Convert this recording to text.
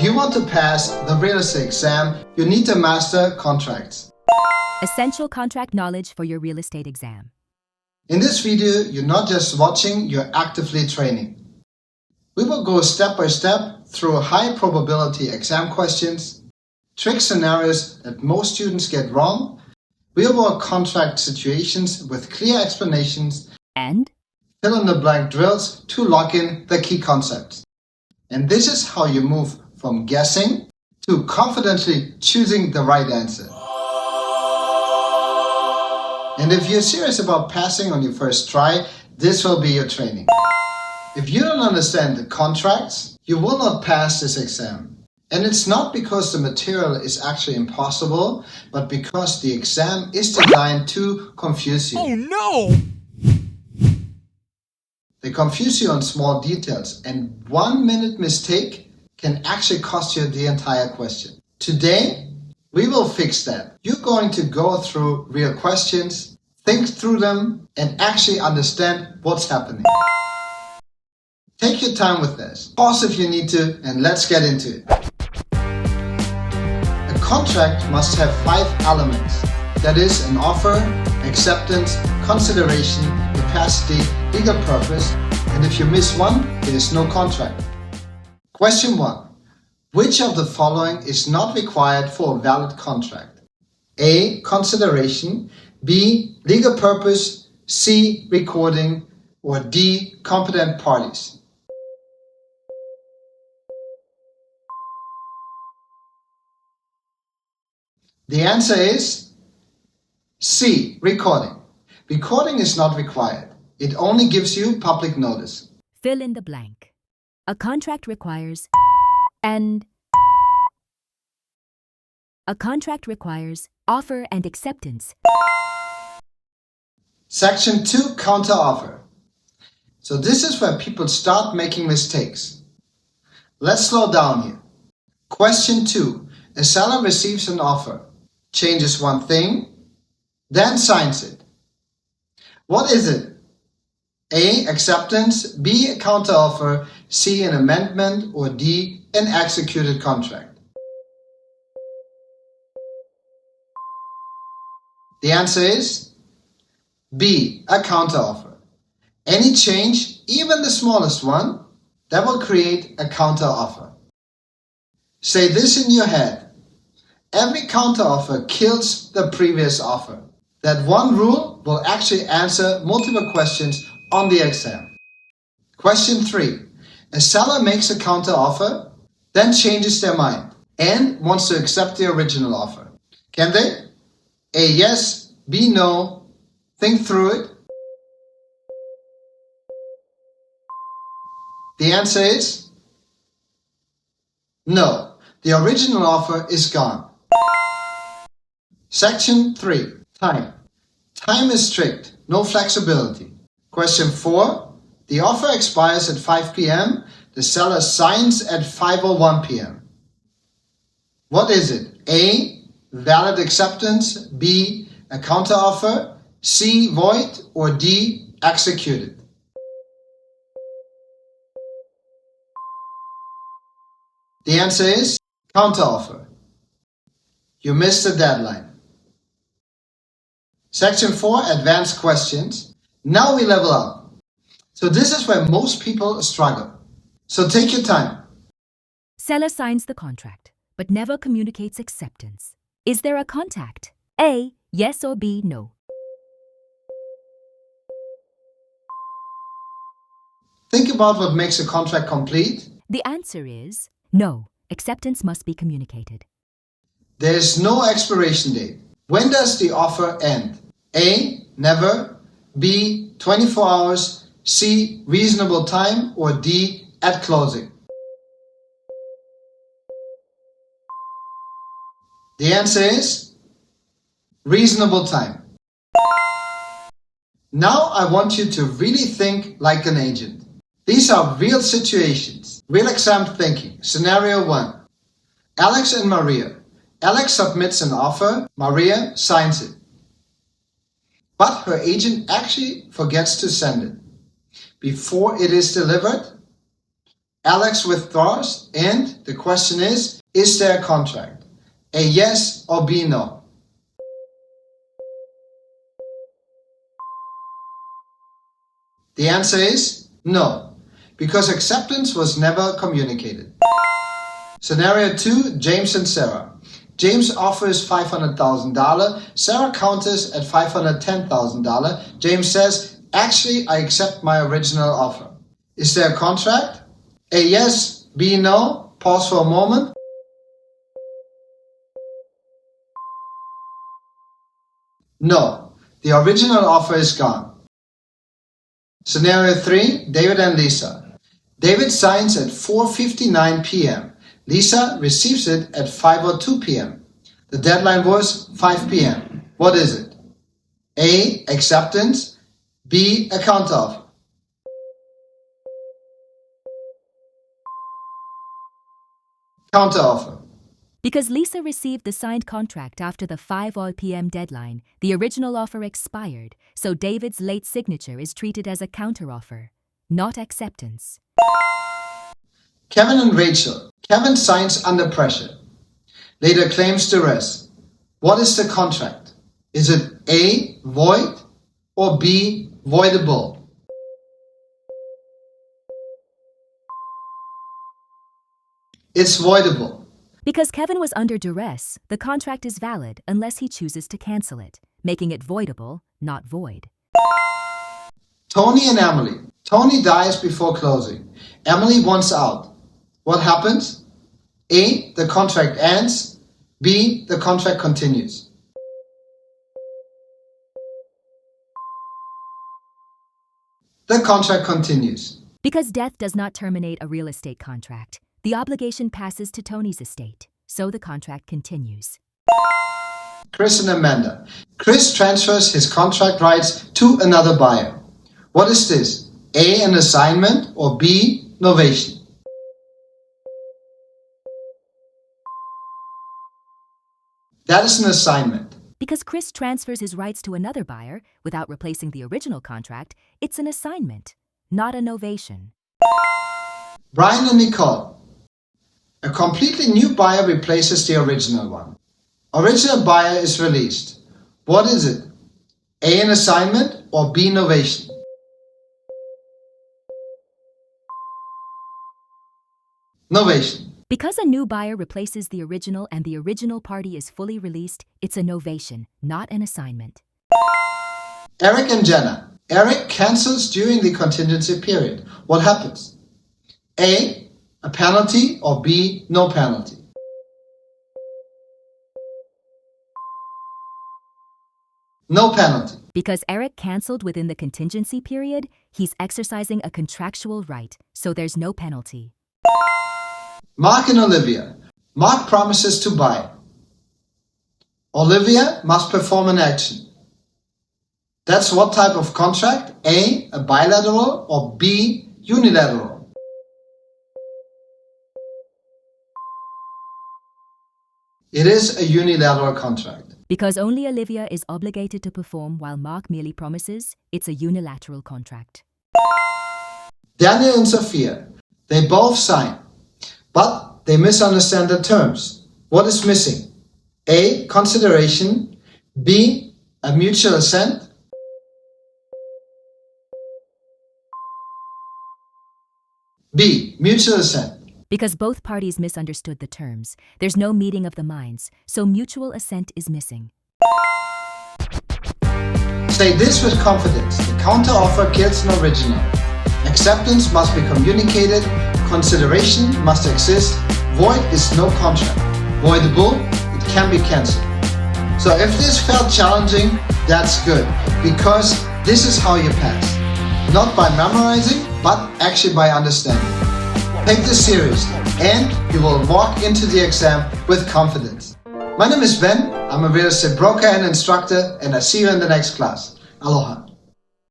you want to pass the real estate exam, you need to master contracts. Essential contract knowledge for your real estate exam. In this video, you're not just watching, you're actively training. We will go step by step through high probability exam questions, trick scenarios that most students get wrong, real-world contract situations with clear explanations, And fill-in-the-blank drills to lock in the key concepts. And this is how you move from guessing to confidently choosing the right answer. And if you're serious about passing on your first try, this will be your training. If you don't understand the contracts, you will not pass this exam. And it's not because the material is actually impossible, but because the exam is designed to confuse you. Oh no! They confuse you on small details, and 1 minute mistake can actually cost you the entire question. Today, we will fix that. You're going to go through real questions, think through them, and actually understand what's happening. Take your time with this. Pause if you need to, and let's get into it. A contract must have 5 elements. That is an offer, acceptance, consideration, capacity, legal purpose, and if you miss one, there is no contract. Question 1. Which of the following is not required for a valid contract? A. Consideration, B. Legal purpose, C. Recording, or D. Competent parties. The answer is C. Recording. Recording is not required. It only gives you public notice. fill in the blank. A contract requires and a contract requires offer and acceptance. Section 2, counteroffer. So this is where people start making mistakes. Let's slow down here. Question 2. A seller receives an offer, changes one thing, then signs it. What is it? A. Acceptance, B. A counteroffer, C. An amendment, or D. An executed contract. The answer is B. A counteroffer. Any change, even the smallest one, that will create a counteroffer. Say this in your head. Every counteroffer kills the previous offer. That one rule will actually answer multiple questions on the exam. Question 3. A seller makes a counteroffer, then changes their mind and wants to accept the original offer. Can they? A. Yes, B. No. Think through it. The answer is no. The original offer is gone. Section 3. Time. Time is strict, no flexibility. Question 4. The offer expires at 5 p.m. The seller signs at 5:01 p.m. What is it? A. Valid acceptance, B. A counteroffer, C. Void, or D. Executed. The answer is counteroffer. You missed the deadline. Section 4, advanced questions. Now we level up. So this is where most people struggle. So take your time. Seller signs the contract, but never communicates acceptance. Is there a contact? A. Yes or B. No. Think about what makes a contract complete. The answer is no. Acceptance must be communicated. There is no expiration date. When does the offer end? A. Never. B. 24 hours. C. Reasonable time. Or D. At closing. The answer is reasonable time. Now I want you to really think like an agent. These are real situations, real exam thinking. Scenario 1. Alex and Maria. Alex submits an offer, Maria signs it. But her agent actually forgets to send it. Before it is delivered, Alex withdraws, and the question is there a contract? A yes or B no? The answer is no, because acceptance was never communicated. Scenario 2, James and Sarah. James offers $500,000. Sarah counters at $510,000. James says, actually, I accept my original offer. Is there a contract? A yes, B no. Pause for a moment. No, the original offer is gone. Scenario 3, David and Lisa. David signs at 4:59 p.m. Lisa receives it at 5:02 p.m. The deadline was 5 p.m. What is it? A. Acceptance. B. A counteroffer. Counteroffer. Because Lisa received the signed contract after the 5 p.m. deadline, the original offer expired, so David's late signature is treated as a counteroffer, not acceptance. Kevin and Rachel. Kevin signs under pressure. Later claims duress. What is the contract? Is it A. Void or B. Voidable? It's voidable. Because Kevin was under duress, the contract is valid unless he chooses to cancel it, making it voidable, not void. Tony and Emily. Tony dies before closing. Emily wants out. What happens? A. The contract ends. B. The contract continues. The contract continues. Because death does not terminate a real estate contract, the obligation passes to Tony's estate, so the contract continues. Chris and Amanda. Chris transfers his contract rights to another buyer. What is this? A. An assignment or B. Novation? That is an assignment. Because Chris transfers his rights to another buyer without replacing the original contract, it's an assignment, not a novation. Brian and Nicole. A completely new buyer replaces the original one. Original buyer is released. What is it? A. An assignment or B. Novation? Novation. Because a new buyer replaces the original and the original party is fully released, it's a novation, not an assignment. Eric and Jenna. Eric cancels during the contingency period. What happens? A. A penalty or B. No penalty? No penalty. Because Eric canceled within the contingency period, he's exercising a contractual right, so there's no penalty. Mark and Olivia. Mark promises to buy. Olivia must perform an action. That's what type of contract? A. A bilateral or B. Unilateral? It is a unilateral contract. Because only Olivia is obligated to perform while Mark merely promises, it's a unilateral contract. Daniel and Sophia. They both sign, but they misunderstand the terms. What is missing? A. Consideration. B. A mutual assent. B. Mutual assent. Because both parties misunderstood the terms, there's no meeting of the minds, so mutual assent is missing. Say this with confidence. The counteroffer kills an original. Acceptance must be communicated. Consideration must exist. Void is no contract. Voidable, it can be cancelled. So if this felt challenging, that's good, because this is how you pass. Not by memorizing, but actually by understanding. Take this seriously, and you will walk into the exam with confidence. My name is Ben, I'm a real estate broker and instructor, and I see you in the next class. Aloha.